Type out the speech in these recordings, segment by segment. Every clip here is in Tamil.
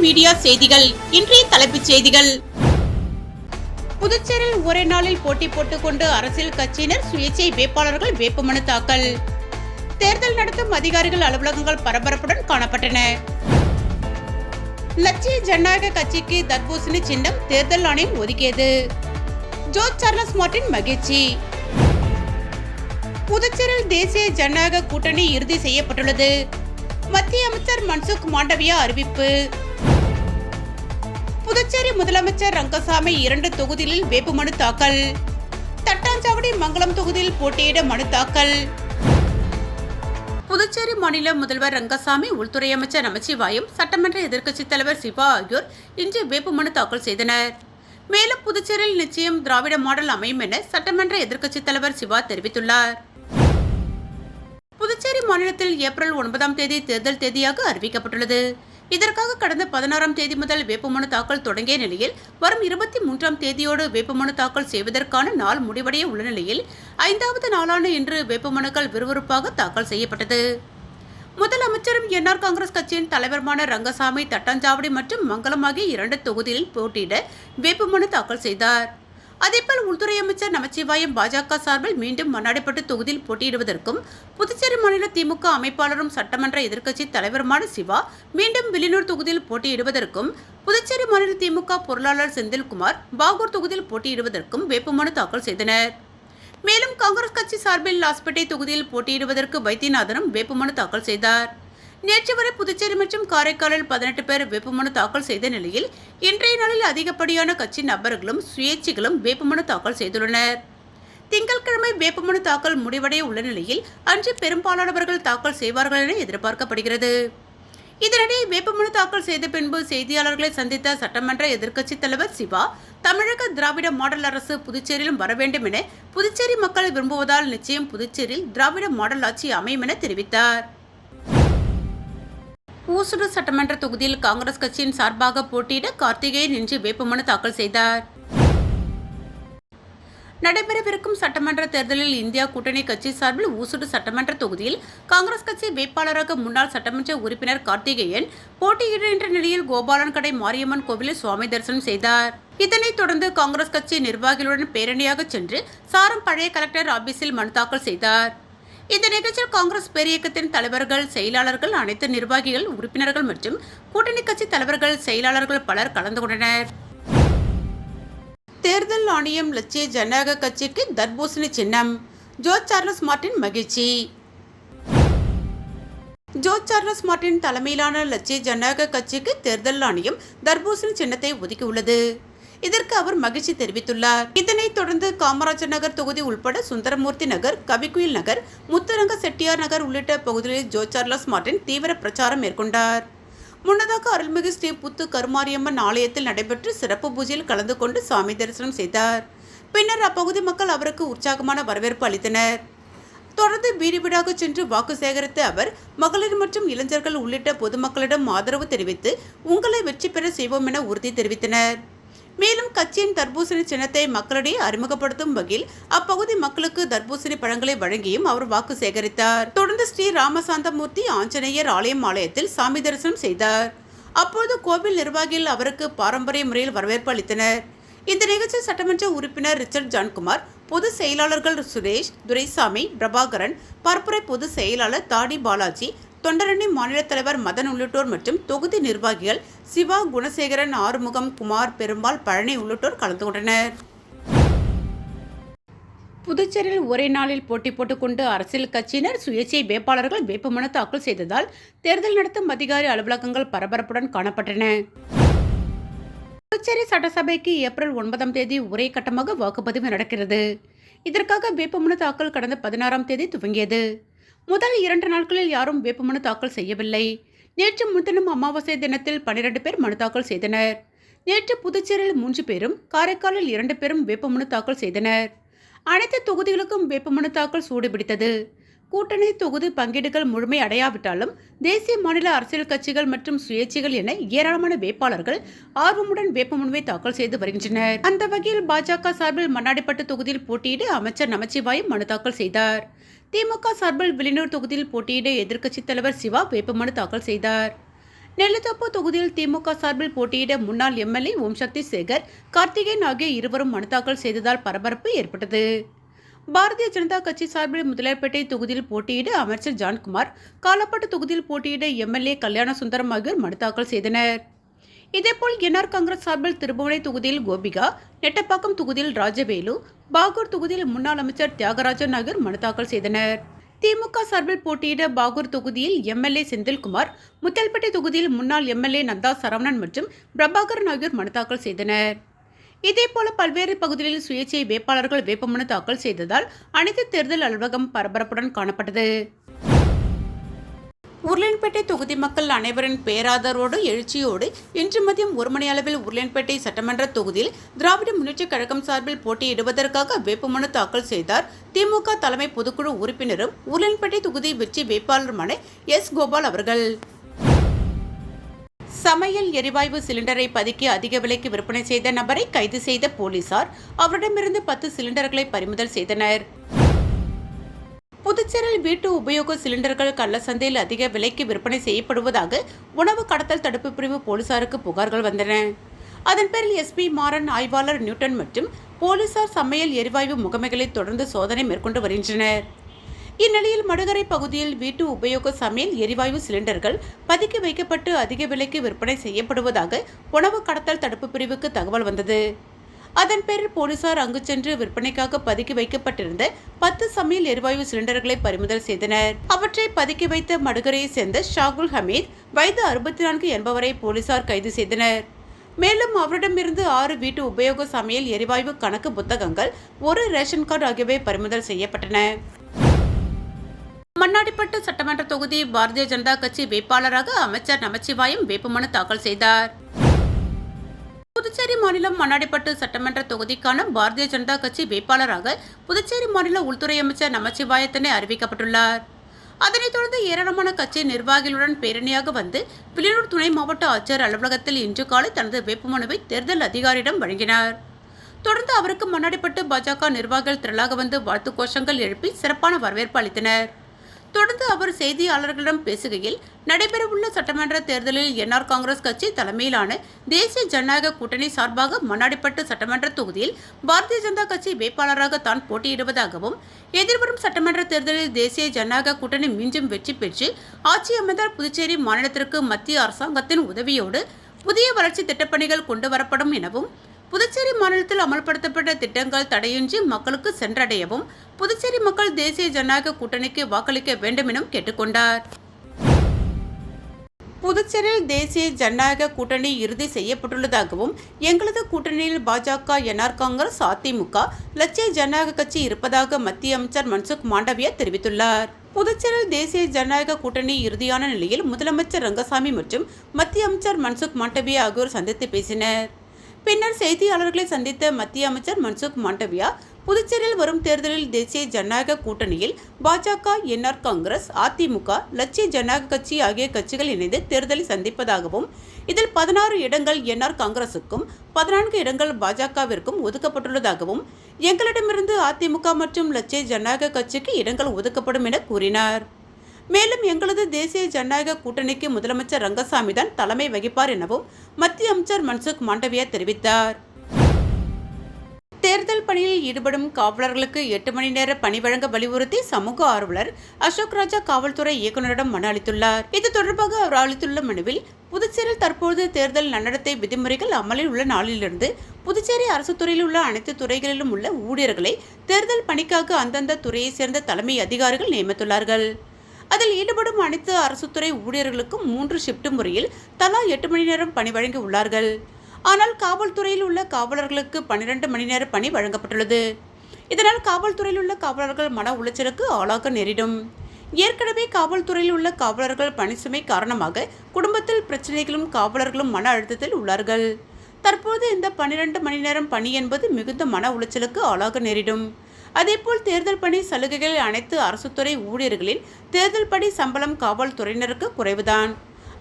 மீடியா செய்திகள். இன்றைய தலைப்புச் செய்திகள். புதுச்சேரியில் ஒரே நாளில் போட்டி போட்டுக் கொண்டு அரசியல் கட்சியினர் சுயேட்சை வேட்பாளர்கள் வேட்புமனு தாக்கல். தேர்தல் நடத்தும் அதிகாரிகள் அலுவலகங்கள் பரபரப்புடன் காணப்பட்டன. லட்சிய ஜனநாயக கட்சிக்கு தர்பூசணி சின்னம் தேர்தல் ஆணையம் ஒதுக்கியது. ஜோர்ஜ் சார்லஸ் மார்ட்டின் மகிழ்ச்சி. புதுச்சேரியில் தேசிய ஜனநாயக கூட்டணி இறுதி செய்யப்பட்டுள்ளது. மத்திய அமைச்சர் மன்சுக் மாண்டவியா அறிவிப்பு. புதுச்சேரி முதலமைச்சர் ரங்கசாமி 2 தொகுதிகளில் வேட்புமனு தாக்கல். தட்டாஞ்சாவடி மங்கலம் தொகுதியில் போட்டியிட மனு தாக்கல். புதுச்சேரி மாநில முதல்வர் ரங்கசாமி, உள்துறை அமைச்சர் நமச்சிவாயம், சட்டமன்ற எதிர்க்கட்சித் தலைவர் சிவா ஆகியோர் இன்று வேட்புமனு தாக்கல் செய்தனர். மேலும் புதுச்சேரியில் நிச்சயம் திராவிட மாடல் அமையும் என சட்டமன்ற எதிர்க்கட்சித் தலைவர் சிவா தெரிவித்துள்ளார். புதுச்சேரி மாநிலத்தில் ஏப்ரல் 9ஆம் தேதி தேர்தல் தேதியாக அறிவிக்கப்பட்டுள்ளது. இதற்காக கடந்த 16ஆம் தேதி முதல் வேட்புமனு தாக்கல் தொடங்கிய நிலையில் வரும் 23ஆம் தேதியோடு வேட்புமனு தாக்கல் செய்வதற்கான நாள் முடிவடைய உள்ள நிலையில் 5வது நாளான இன்று வேட்புமனுக்கள் விறுவிறுப்பாக தாக்கல் செய்யப்பட்டது. முதலமைச்சரும் என்ஆர் காங்கிரஸ் கட்சியின் தலைவருமான ரங்கசாமி தட்டாஞ்சாவடி மற்றும் மங்கலம் ஆகிய 2 தொகுதிகளில் போட்டியிட வேட்புமனு தாக்கல் செய்தார். அதேபோல் உள்துறை அமைச்சர் நமச்சிவாயம் பாஜக சார்பில் மீண்டும் மண்ணாடிப்பட்டு தொகுதியில் போட்டியிடுவதற்கும், புதுச்சேரி மாநில திமுக அமைப்பாளரும் சட்டமன்ற எதிர்க்கட்சி தலைவருமான சிவா மீண்டும் வில்லியனூர் தொகுதியில் போட்டியிடுவதற்கும், புதுச்சேரி மாநில திமுக பொருளாளர் செந்தில்குமார் பாகூர் தொகுதியில் போட்டியிடுவதற்கும் வேட்புமனு தாக்கல் செய்தனர். மேலும் காங்கிரஸ் கட்சி சார்பில் லாஸ்பேட்டை தொகுதியில் போட்டியிடுவதற்கு வைத்தியநாதனும் வேட்புமனு தாக்கல் செய்தார். நேற்று வரை புதுச்சேரி மற்றும் காரைக்காலில் 18 பேர் வேட்புமனு தாக்கல் செய்த நிலையில் இன்றைய நாளில் அதிகப்படியான கட்சி நபர்களும் சுயேட்சைகளும் வேட்புமனு தாக்கல் செய்துள்ளனர். திங்கட்கிழமை வேட்புமனு தாக்கல் முடிவடைய உள்ள நிலையில் அன்று பெரும்பாலானவர்கள் தாக்கல் செய்வார்கள் என எதிர்பார்க்கப்படுகிறது. இதனிடையே வேட்புமனு தாக்கல் செய்த பின்பு செய்தியாளர்களை சந்தித்த சட்டமன்ற எதிர்க்கட்சித் தலைவர் சிவா, தமிழக திராவிட மாடல் அரசு புதுச்சேரியிலும் வர வேண்டும் என புதுச்சேரி மக்கள் விரும்புவதால் நிச்சயம் புதுச்சேரியில் திராவிட மாடல் ஆட்சி அமையும் என தெரிவித்தார். ஊசுடு சட்டமன்ற தொகுதியில் காங்கிரஸ் கட்சியின் சார்பாக போட்டியிட கார்த்திகேயன் இன்று வேட்புமனு தாக்கல் செய்தார். நடைபெறவிருக்கும் சட்டமன்ற தேர்தலில் இந்தியா கூட்டணி கட்சி சார்பில் ஊசுடு சட்டமன்ற தொகுதியில் காங்கிரஸ் கட்சி வேட்பாளராக முன்னாள் சட்டமன்ற உறுப்பினர் கார்த்திகேயன் போட்டியிடுகின்ற நிலையில் கோபாலன் கடை மாரியம்மன் கோவிலில் சுவாமி தரிசனம் செய்தார். இதனைத் தொடர்ந்து காங்கிரஸ் கட்சி நிர்வாகிகளுடன் பேரணியாக சென்று சாரம் பழைய கலெக்டர் ஆபீஸில் மனு தாக்கல் செய்தார். இந்த நிகழ்ச்சியில் காங்கிரஸ் பேரியக்கத்தின் தலைவர்கள், செயலாளர்கள், அனைத்து நிர்வாகிகள், உறுப்பினர்கள் மற்றும் கூட்டணி கட்சி தலைவர்கள், செயலாளர்கள் பலர் கலந்து கொண்டனர். தேர்தல் ஆணையம் லட்சிய ஜனநாயக கட்சிக்கு தர்பூசணி சின்னம். ஜோர்ஜ் சார்லஸ் மார்ட்டின் மகிழ்ச்சி. ஜோர்ஜ் சார்லஸ் மார்ட்டின் தலைமையிலான லட்சிய ஜனநாயக கட்சிக்கு தேர்தல் ஆணையம் தர்பூசணி சின்னத்தை ஒதுக்கியுள்ளது. இதற்கு அவர் மகிழ்ச்சி தெரிவித்துள்ளார். இதனைத் தொடர்ந்து காமராஜர் நகர் தொகுதி உட்பட சுந்தரமூர்த்தி நகர், கவிக்குயில் நகர், முத்துரங்க செட்டியார் நகர் உள்ளிட்ட பகுதிகளில் ஜோர்ஜ் சார்லஸ் மார்ட்டின் தீவிர பிரச்சாரம் மேற்கொண்டார். முன்னதாக அருள்மிகு ஸ்ரீ புத்து கருமாரியம்மன் ஆலயத்தில் நடைபெற்ற சிறப்பு பூஜையில் கலந்து கொண்டு சாமி தரிசனம் செய்தார். பின்னர் அப்பகுதி மக்கள் அவருக்கு உற்சாகமான வரவேற்பு அளித்தனர். தொடர்ந்து வீடு வீடாக சென்று வாக்கு சேகரித்த அவர் மகளிர் மற்றும் இளைஞர்கள் உள்ளிட்ட பொதுமக்களிடம் ஆதரவு தெரிவித்து உங்களை வெற்றி பெற செய்வோம் என உறுதி தெரிவித்தனர். மேலும் கட்சியின் தர்பூசணி சின்னத்தை மக்களிடையே அறிமுகப்படுத்தும் வகையில் அப்பகுதி மக்களுக்கு தர்பூசணி பழங்களை வழங்கியும் அவர் வாக்கு சேகரித்தார். தொடர்ந்து ஸ்ரீ ராமசாந்தமூர்த்தி ஆஞ்சநேயர் ஆலயத்தில் சாமி தரிசனம் செய்தார். அப்போது கோவில் நிர்வாகிகள் அவருக்கு பாரம்பரிய முறையில் வரவேற்பு அளித்தனர். இந்த நிகழ்ச்சியில் சட்டமன்ற உறுப்பினர் ரிச்சர்ட் ஜான்குமார், பொதுச் செயலாளர்கள் சுரேஷ், துரைசாமி, பிரபாகரன், பரப்புரை பொதுச் செயலாளர் தாடி பாலாஜி, தொண்டரணி மாநில தலைவர் மதன் உள்ளிட்டோர் மற்றும் தொகுதி நிர்வாகிகள் சிவா, குணசேகரன், ஆறுமுகம், குமார், பெரும்பால், பழனி உள்ளிட்டோர் கலந்து கொண்டனர். புதுச்சேரியில் ஒரே நாளில் போட்டி போட்டுக் கொண்டு அரசியல் கட்சியினர் சுயேட்சை வேட்பாளர்கள் வேட்புமனு தாக்கல் செய்ததால் தேர்தல் நடத்தும் அதிகாரி அலுவலகங்கள் பரபரப்புடன் காணப்பட்டன. புதுச்சேரி சட்டசபைக்கு ஏப்ரல் 9ஆம் தேதி ஒரே கட்டமாக வாக்குப்பதிவு நடக்கிறது. இதற்காக வேட்புமனு தாக்கல் கடந்த 16ஆம் தேதி துவங்கியது. முதல் 2 நாட்களில் யாரும் வேட்புமனு தாக்கல் செய்யவில்லை. நேற்று முன்தினம் அமாவாசை தினத்தில் 12 பேர் மனு தாக்கல் செய்தனர். நேற்று புதுச்சேரியில் 3 பேரும், காரைக்காலில் 2 பேரும் வேட்புமனு தாக்கல் செய்தனர். அனைத்து தொகுதிகளுக்கும் வேட்புமனு தாக்கல் சூடுபிடித்தது. கூட்டணி தொகுதி பங்கீடுகள் முழுமை அடையாவிட்டாலும் தேசிய மாநில அரசியல் கட்சிகள் மற்றும் சுயேட்சைகள் என ஏராளமான வேட்பாளர்கள் ஆர்வமுடன் வேட்புமனுவை தாக்கல் செய்து வருகின்றனர். அந்த வகையில் பாஜக சார்பில் மண்ணாடிப்பட்டு தொகுதியில் போட்டியிட அமைச்சர் நமச்சிவாயம் மனு தாக்கல் செய்தார். திமுக சார்பில் வில்லியனூர் தொகுதியில் போட்டியிட எதிர்க்கட்சித் தலைவர் சிவா வேட்புமனு தாக்கல் செய்தார். நெல்லித்தோப்பு தொகுதியில் திமுக சார்பில் போட்டியிட முன்னாள் எம்எல்ஏ ஓம் சக்தி சேகர், கார்த்திகேயன் ஆகிய இருவரும் மனு தாக்கல் செய்ததால் பரபரப்பு ஏற்பட்டது. பாரதிய ஜனதா கட்சி சார்பில் முதலியார்பேட்டை தொகுதியில் போட்டியிட அமைச்சர் ஜான்குமார், காலப்பட்டு தொகுதியில் போட்டியிட எம்எல்ஏ கல்யாண சுந்தரம் ஆகியோர் மனு தாக்கல் செய்தனர். இதேபோல் என்ஆர் காங்கிரஸ் சார்பில் திருபுவனை தொகுதியில் கோபிகா, நெட்டப்பாக்கம் தொகுதியில் ராஜவேலு, பாகூர் தொகுதியில் முன்னாள் அமைச்சர் தியாகராஜன் ஆகியோர் மனு தாக்கல் செய்தனர். திமுக சார்பில் போட்டியிட பாகூர் தொகுதியில் எம்எல்ஏ செந்தில்குமார், முத்தல்பேட்டை தொகுதியில் முன்னாள் எம்எல்ஏ நந்தா சரவணன் மற்றும் பிரபாகரன் ஆகியோர் மனு தாக்கல் செய்தனர். இதேபோல பல்வேறு பகுதிகளில் சுயேட்சை வேட்பாளர்கள் வேட்புமனு தாக்கல் செய்ததால் அனைத்து தேர்தல் அலுவலகம் பரபரப்புடன் காணப்பட்டது. உருளையன்பேட்டை தொகுதி மக்கள் அனைவரின் பேராதரோடு எழுச்சியோடு இன்று மதியம் 1 மணி அளவில் உருளையன்பேட்டை சட்டமன்ற தொகுதியில் திராவிட முன்னேற்றக் கழகம் சார்பில் போட்டியிடுவதற்காக வேட்புமனு தாக்கல் செய்தார். திமுக தலைமை பொதுக்குழு உறுப்பினரும் உருளையன்பேட்டை தொகுதி வெற்றி வேட்பாளருமான எஸ். கோபால் அவர்கள். சமையல் எரிவாயு சிலிண்டரை பதுக்கி அதிக விலைக்கு விற்பனை செய்த நபரை கைது செய்த போலீசார் அவரிடமிருந்து 10 சிலிண்டர்களை பறிமுதல் செய்தனர். புதுச்சேரியில் வீட்டு உபயோக சிலிண்டர்கள் கள்ளச்சந்தையில் அதிக விலைக்கு விற்பனை செய்யப்படுவதாக உணவு கடத்தல் தடுப்பு பிரிவு போலீசாருக்கு புகார்கள் வந்தன. அதன் பேரில் எஸ்பி மாறன், ஆய்வாளர் நியூட்டன் மற்றும் போலீசார் சமையல் எரிவாயு முகமைகளில் தொடர்ந்து சோதனை மேற்கொண்டு வருகின்றனர். இந்நிலையில் மடுகரை பகுதியில் வீட்டு உபயோக சமையல் எரிவாயு சிலிண்டர்கள் பதுக்கி வைக்கப்பட்டு அதிக விலைக்கு விற்பனை செய்யப்படுவதாக உணவு கடத்தல் தடுப்பு பிரிவுக்கு தகவல் வந்தது. அதன் பேரில் போலீசார் அங்கு சென்று விற்பனைக்காக பதுக்கி வைக்கப்பட்டிருந்த 10 சமையல் எரிவாயு சிலிண்டர்களை பறிமுதல் செய்தனர். அவற்றை பதுக்கி வைத்த மடுகரையை சேர்ந்த ஷாகுல் ஹமீத், வயது 64 என்பவரை போலீசார் கைது செய்தனர். மேலும் அவரிடமிருந்து 6 வீட்டு உபயோக சமையல் எரிவாயு கணக்கு புத்தகங்கள், 1 ரேஷன் கார்டு ஆகியவை பறிமுதல் செய்யப்பட்டன. மண்ணாடிப்பட்டு சட்டமன்ற தொகுதி பாரதிய ஜனதா கட்சி வேட்பாளராக அமைச்சர் நமச்சிவாயம் வேட்புமனு தாக்கல் செய்தார். புதுச்சேரி மாநிலம் மண்ணாடிப்பட்டு சட்டமன்ற தொகுதிக்கான பாரதிய ஜனதா கட்சி வேட்பாளராக புதுச்சேரி மாநில உள்துறை அமைச்சர் நமச்சிவாயத்தினை அறிவிக்கப்பட்டுள்ளார். அதனைத் தொடர்ந்து ஏராளமான கட்சி நிர்வாகிகளுடன் பேரணியாக வந்து வில்லியனூர் துணை மாவட்ட ஆட்சியர் அலுவலகத்தில் இன்று காலை தனது வேட்புமனுவை தேர்தல் அதிகாரியிடம் வழங்கினார். தொடர்ந்து அவருக்கு மண்ணாடிப்பட்டு பாஜக நிர்வாகிகள் திரளாக வந்து வாழ்த்து கோஷங்கள் எழுப்பி சிறப்பான வரவேற்பு அளித்தனர். தொடர்ந்து அவர் செய்தியாளர்களிடம் பேசுகையில், நடைபெறவுள்ள சட்டமன்ற தேர்தலில் என்ஆர் காங்கிரஸ் கட்சி தலைமையிலான தேசிய ஜனநாயக கூட்டணி சார்பாக மண்ணாடிப்பட்டு சட்டமன்ற தொகுதியில் பாரதிய ஜனதா கட்சி வேட்பாளராக தான் போட்டியிடுவதாகவும், எதிர்வரும் சட்டமன்ற தேர்தலில் தேசிய ஜனநாயக கூட்டணி மீண்டும் வெற்றி பெற்று ஆட்சி அமைந்தால் புதுச்சேரி மாநிலத்திற்கு மத்திய அரசாங்கத்தின் உதவியோடு புதிய வளர்ச்சி திட்டப்பணிகள் கொண்டு வரப்படும் எனவும், புதுச்சேரி மாநிலத்தில் அமல்படுத்தப்பட்ட திட்டங்கள் தடையின்றி மக்களுக்கு சென்றடையவும் புதுச்சேரி மக்கள் தேசிய ஜனநாயக கூட்டணிக்கு வாக்களிக்க வேண்டும் என கேட்டுக்கொண்டார். புதுச்சேரியில் தேசிய ஜனநாயக கூட்டணி இறுதி செய்யப்பட்டுள்ளதாகவும், எங்களது கூட்டணியில் பாஜக, என்ஆர் காங்கிரஸ், அதிமுக, லட்சிய ஜனநாயக கட்சி இருப்பதாக மத்திய அமைச்சர் மன்சுக் மாண்டவியா தெரிவித்துள்ளார். புதுச்சேரியில் தேசிய ஜனநாயக கூட்டணி இறுதியான நிலையில் முதலமைச்சர் ரங்கசாமி மற்றும் மத்திய அமைச்சர் மன்சுக் மாண்டவியா ஆகியோர் சந்தித்து பேசினர். பின்னர் செய்தியாளர்களை சந்தித்த மத்திய அமைச்சர் மன்சுக் மாண்டவியா, புதுச்சேரியில் வரும் தேர்தலில் தேசிய ஜனநாயக கூட்டணியில் பாஜக, என்ஆர் காங்கிரஸ், அதிமுக, லட்சிய ஜனநாயக கட்சி ஆகிய கட்சிகள் இணைந்து தேர்தலை சந்திப்பதாகவும், இதில் 16 இடங்கள் என்ஆர் காங்கிரசுக்கும் 14 இடங்கள் பாஜகவிற்கும் ஒதுக்கப்பட்டுள்ளதாகவும், எங்களிடமிருந்து அதிமுக மற்றும் லட்சிய ஜனநாயக கட்சிக்கு இடங்கள் ஒதுக்கப்படும் என கூறினார். மேலும் எங்களது தேசிய ஜனநாயக கூட்டணிக்கு முதலமைச்சர் ரங்கசாமி தான் தலைமை வகிப்பார் எனவும் மத்திய அமைச்சர் மன்சுக் மாண்டவியா தெரிவித்தார். தேர்தல் பணியில் ஈடுபடும் காவலர்களுக்கு 8 மணி நேர பணி வழங்க வலியுறுத்தி சமூக ஆர்வலர் அசோக் ராஜா காவல்துறை இயக்குநரிடம் மனு அளித்துள்ளார். இது தொடர்பாக அவர் அளித்துள்ள மனுவில், புதுச்சேரியில் தற்போது தேர்தல் நன்னடத்தை விதிமுறைகள் அமலில் உள்ள நாளிலிருந்து புதுச்சேரி அரசு துறையில் உள்ள அனைத்து துறைகளிலும் உள்ள ஊழியர்களை தேர்தல் பணிக்காக அந்தந்த துறையை சேர்ந்த தலைமை அதிகாரிகள் நியமித்துள்ளார்கள். அதில் ஈடுபடும் அனைத்து அரசுத்துறை ஊழியர்களுக்கும் 3 ஷிப்ட் முறையில் தலா 8 மணி நேரம் பணி வழங்கி உள்ளார்கள். ஆனால் காவல்துறையில் உள்ள காவலர்களுக்கு 12 மணி நேர பணி வழங்கப்பட்டுள்ளது. இதனால் காவல்துறையில் உள்ள காவலர்கள் மன உளைச்சலுக்கு ஆளாக நேரிடும். ஏற்கனவே காவல்துறையில் உள்ள காவலர்கள் பணிசுமை காரணமாக குடும்பத்தில் பிரச்சனைகளும் காவலர்களும் மன அழுத்தத்தில் உள்ளார்கள். தற்போது இந்த 12 மணி நேரம் பணி என்பது மிகுந்த மன உளைச்சலுக்கு ஆளாக நேரிடும். அதேபோல் தேர்தல் பணி சலுகைகள் அனைத்து அரசுத்துறை ஊழியர்களின் தேர்தல் பணி சம்பளம் காவல்துறையினருக்கு குறைவுதான்.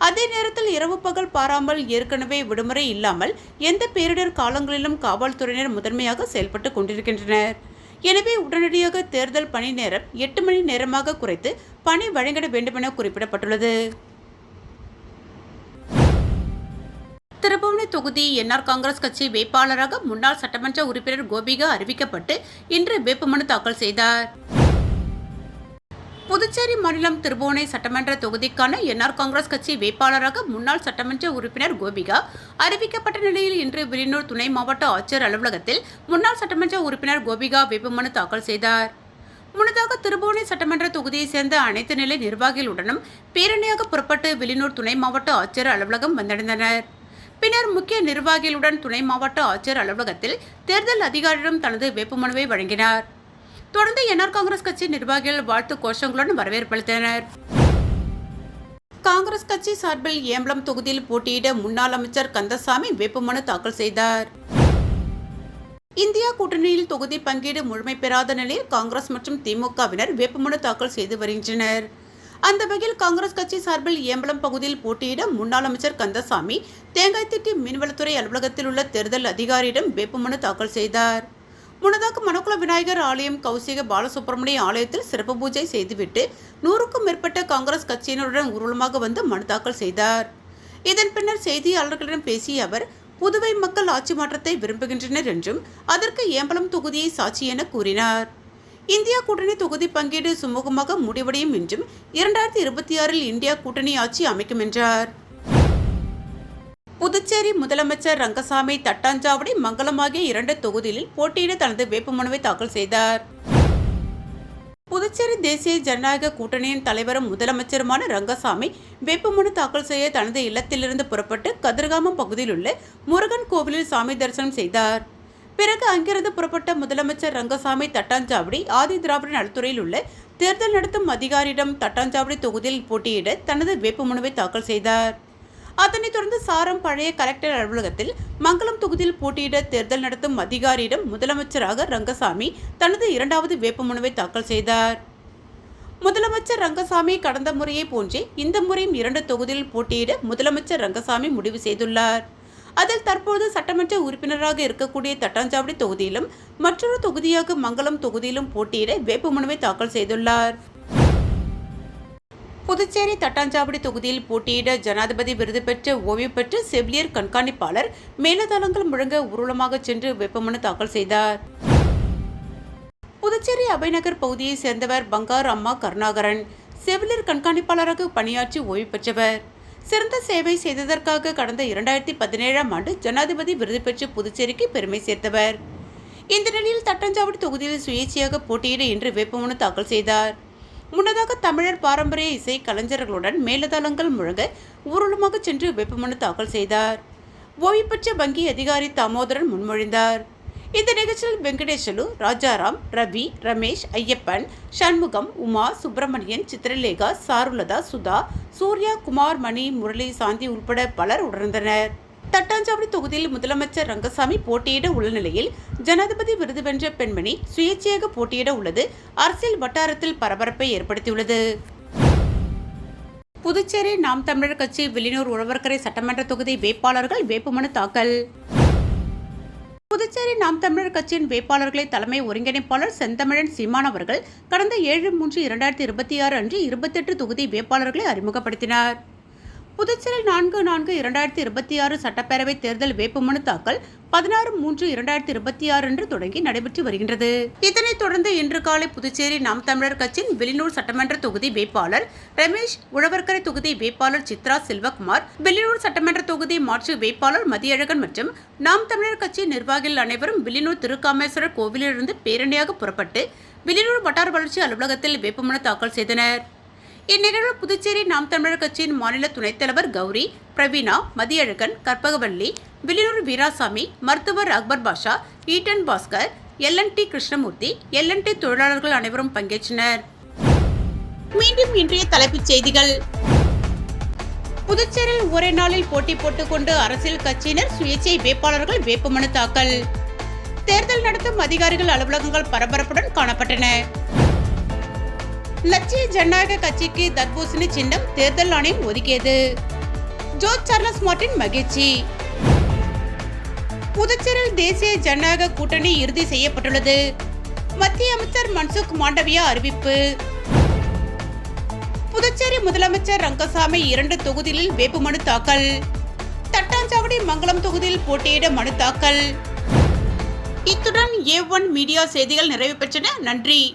அதே நேரத்தில் இரவு பகல் பாராமல் ஏற்கனவே விடுமுறை இல்லாமல் எந்த பேரிடர் காலங்களிலும் காவல்துறையினர் முதன்மையாக செயல்பட்டு கொண்டிருக்கின்றனர். எனவே உடனடியாக தேர்தல் பணி நேரம் 8 மணி நேரமாக குறைத்து பணி வழங்கிட வேண்டுமென குறிப்பிடப்பட்டுள்ளது. தொகுதி என்ஆர் காங்கிரஸ் கட்சி வேட்பாளராக முன்னாள் சட்டமன்ற உறுப்பினர் கோபிகா அறிவிக்கப்பட்டு இன்று வேட்புமனு தாக்கல் செய்தார். புதுச்சேரி மாநிலம் திருபுவனை சட்டமன்ற தொகுதிக்கான என்ஆர் காங்கிரஸ் கட்சி வேட்பாளராக முன்னாள் சட்டமன்ற உறுப்பினர் கோபிகா அறிவிக்கப்பட்ட நிலையில் இன்று வில்லியனூர் துணை மாவட்ட ஆட்சியர் அலுவலகத்தில் முன்னாள் சட்டமன்ற உறுப்பினர் கோபிகா வேட்புமனு தாக்கல் செய்தார். முன்னதாக திருபுவனை சட்டமன்ற தொகுதியைச் சேர்ந்த அனைத்து நிலை நிர்வாகிகளுடனும் பேரணியாக புறப்பட்டு வில்லியனூர் துணை மாவட்ட ஆட்சியர் அலுவலகம் வந்தடைந்தனர். பின்னர் முக்கிய நிர்வாகிகளுடன் துணை மாவட்ட ஆட்சியர் அலுவலகத்தில் தேர்தல் அதிகாரியிடம் தனது வேட்புமனுவை வழங்கினார். தொடர்ந்து என்ஆர் காங்கிரஸ் கட்சி நிர்வாகிகள் வாழ்த்து கோஷங்களுடன் வரவேற்பளித்தனர். காங்கிரஸ் கட்சி சார்பில் ஏம்பலம் தொகுதியில் போட்டியிட முன்னாள் அமைச்சர் கந்தசாமி வேட்புமனு தாக்கல் செய்தார். இந்தியா கூட்டணியில் தொகுதி பங்கீடு முழுமை பெறாத நிலையில் காங்கிரஸ் மற்றும் திமுகவினர் வேட்புமனு தாக்கல் செய்து வருகின்றனர். அந்த வகையில் காங்கிரஸ் கட்சி சார்பில் ஏம்பலம் பகுதியில் போட்டியிட முன்னாள் அமைச்சர் கந்தசாமி தேங்காய்த்திட்டி மீன்வளத்துறை அலுவலகத்தில் உள்ள தேர்தல் அதிகாரியிடம் வேட்புமனு தாக்கல் செய்தார். முன்னதாக மணக்குள விநாயகர் ஆலயம் கௌசிக பாலசுப்ரமணிய ஆலயத்தில் சிறப்பு பூஜை செய்துவிட்டு 100க்கும் மேற்பட்ட காங்கிரஸ் கட்சியினருடன் ஊர்வலமாக வந்து மனு தாக்கல் செய்தார். இதன் பின்னர் செய்தியாளர்களிடம் பேசிய அவர், புதுவை மக்கள் ஆட்சி மாற்றத்தை விரும்புகின்றனர் என்றும் அதற்கு ஏம்பலம் தொகுதியை சாட்சி என கூறினார். இந்தியா கூட்டணி தொகுதி பங்கீடு சுமூகமாக முடிவடையும் என்றும் 2026 இந்தியா கூட்டணி ஆட்சி அமைக்கும் என்றார். புதுச்சேரி முதலமைச்சர் ரங்கசாமி தட்டாஞ்சாவடி மங்கலம் ஆகிய 2 தொகுதிகளில் போட்டியிட தனது வேட்புமனுவை தாக்கல் செய்தார். புதுச்சேரி தேசிய ஜனநாயக கூட்டணியின் தலைவரும் முதலமைச்சருமான ரங்கசாமி வேட்புமனு தாக்கல் செய்ய தனது இல்லத்திலிருந்து புறப்பட்டு கதிர்காமம் பகுதியில் உள்ள முருகன் கோவிலில் சாமி தரிசனம் செய்தார். பிறகு அங்கிருந்து புறப்பட்ட முதலமைச்சர் ரங்கசாமி தட்டாஞ்சாவடி ஆதி திராவிட நலத்துறையில் உள்ள தேர்தல் நடத்தும் அதிகாரியிடம் தட்டாஞ்சாவடி தொகுதியில் போட்டியிட தனது வேட்புமனுவை தாக்கல் செய்தார். அதனைத் தொடர்ந்து சாரம் பழைய கலெக்டர் அலுவலகத்தில் மங்கலம் தொகுதியில் போட்டியிட தேர்தல் நடத்தும் அதிகாரியிடம் முதலமைச்சராக ரங்கசாமி தனது 2வது வேட்புமனுவை தாக்கல் செய்தார். முதலமைச்சர் ரங்கசாமி கடந்த முறையை போன்றே இந்த முறையும் 2 தொகுதியில் போட்டியிட முதலமைச்சர் ரங்கசாமி முடிவு செய்துள்ளார். அதில் தற்போது சட்டமன்ற உறுப்பினராக இருக்கக்கூடிய தட்டாஞ்சாவடி தொகுதியிலும் மற்றொரு தொகுதியாக மங்கலம் தொகுதியிலும் போட்டியிட வேட்புமனுவை தாக்கல் செய்துள்ளார். புதுச்சேரி தட்டாஞ்சாவடி தொகுதியில் போட்டியிட ஜனாதிபதி விருது பெற்ற ஓய்வு பெற்ற செவிலியர் கண்காணிப்பாளர் மேலதாளங்கள் முழங்க ஊர்வலமாக சென்று வேட்புமனு தாக்கல் செய்தார். புதுச்சேரி அபைநகர் பகுதியை சேர்ந்தவர் பங்கார் அம்மா கருணாகரன். செவிலியர் கண்காணிப்பாளராக பணியாற்றி ஓய்வு பெற்றவர். சிறந்த சேவை செய்ததற்காக கடந்த 2017ஆம் ஆண்டு ஜனாதிபதி விருது பெற்று புதுச்சேரிக்கு பெருமை சேர்த்தவர். இந்த நிலையில் தட்டாஞ்சாவடி தொகுதியில் சுயேட்சையாக போட்டியிட இன்று வேட்புமனு தாக்கல் செய்தார். முன்னதாக தமிழர் பாரம்பரிய இசை கலைஞர்களுடன் மேலதாளங்கள் முழங்க ஊர்வலமாக சென்று வேட்புமனு தாக்கல் செய்தார். ஓய்வு பெற்ற வங்கி அதிகாரி தாமோதரன் முன்மொழிந்தார். இந்த நிகழ்ச்சியில் வெங்கடேஷலு, ராஜாராம், ரவி, ரமேஷ், ஐயப்பன், சண்முகம், உமா, சுப்பிரமணியன், சித்திரலேகா, சாருலதா, சுதா, சூர்யா, குமார், மணி, முரளி, சாந்தி உட்பட பலர் உணர்ந்தனர். தட்டாஞ்சாவடி தொகுதியில் முதலமைச்சர் ரங்கசாமி போட்டியிட உள்ள நிலையில் ஜனாதிபதி விருது வென்ற பெண்மணி சுயேட்சையாக போட்டியிட உள்ளது அரசியல் வட்டாரத்தில் பரபரப்பை ஏற்படுத்தியுள்ளது. புதுச்சேரி நாம் தமிழர் கட்சி வில்லியனூர் உழவர்கரை சட்டமன்ற தொகுதி வேட்பாளர்கள் வேட்புமனு தாக்கல். புதுச்சேரி நாம் தமிழர் கட்சியின் வேட்பாளர்களை தலைமை ஒருங்கிணைப்பாளர் செந்தமிழன் சீமான் அவர்கள் கடந்த 7/3/2026 அன்று 28 தொகுதி வேட்பாளர்களை அறிமுகப்படுத்தினார். புதுச்சேரி 4/4/2026 சட்டப்பேரவை தேர்தல் வேட்புமனு தாக்கல் 16/3/2026 அன்று தொடங்கி நடைபெற்று வருகின்றது. இதனைத் தொடர்ந்து இன்று காலை புதுச்சேரி நாம் தமிழர் கட்சியின் வில்லியனூர் சட்டமன்ற தொகுதி வேட்பாளர் ரமேஷ், உழவர்கரை தொகுதி வேட்பாளர் சித்ரா செல்வகுமார், வில்லியனூர் சட்டமன்ற தொகுதி மாற்று வேட்பாளர் மதியழகன் மற்றும் நாம் தமிழர் கட்சி நிர்வாகிகள் அனைவரும் வில்லியனூர் திருக்காமேஸ்வரர் கோவிலிலிருந்து பேரணியாக புறப்பட்டு வில்லியனூர் வட்டார வளர்ச்சி அலுவலகத்தில் வேட்புமனு தாக்கல் செய்தனர். இந்நிகழ்வில் புதுச்சேரி நாம் தமிழர் கட்சியின் மாநில துணைத் தலைவர் கௌரி, பிரவீனா, மதியழகன், கற்பகவல்லி, வில்லியனூர் வீராசாமி, மருத்துவர் Akbar Basha, Eaton Baskar, LNT Krishnamoorthy, LNT தொழிலாளர்கள் அனைவரும் பங்கேற்றனர். மீண்டும் இன்றைய தலைப்புச் செய்திகள். புதுச்சேரியில் ஒரே நாளில் போட்டி போட்டுக்கொண்டு அரசியல் கட்சியினர் சுயேட்சை வேட்பாளர்கள் வேட்புமனு தாக்கல். தேர்தல் நடத்தும் அதிகாரிகள் அலுவலகங்கள் பரபரப்புடன் காணப்பட்டன. லட்சிய ஜனநாயக கட்சிக்கு தர்பூசணி சின்னம் தேர்தல் ஆணையம் ஒதுக்கியது. ஜோர்ஜ் சார்லஸ் மார்ட்டின் மகிழ்ச்சி. புதுச்சேரியில் தேசிய ஜனநாயக கூட்டணி இறுதி செய்யப்பட்டுள்ளது. மத்திய அமைச்சர் மன்சுக் மாண்டவியா அறிவிப்பு. புதுச்சேரி முதலமைச்சர் ரங்கசாமி 2 தொகுதிகளில் வேட்புமனு தாக்கல். தட்டாஞ்சாவடி மங்கலம் தொகுதியில் போட்டியிட மனு தாக்கல். இத்துடன் A1 மீடியா செய்திகள் நிறைவு பெற்றன. நன்றி.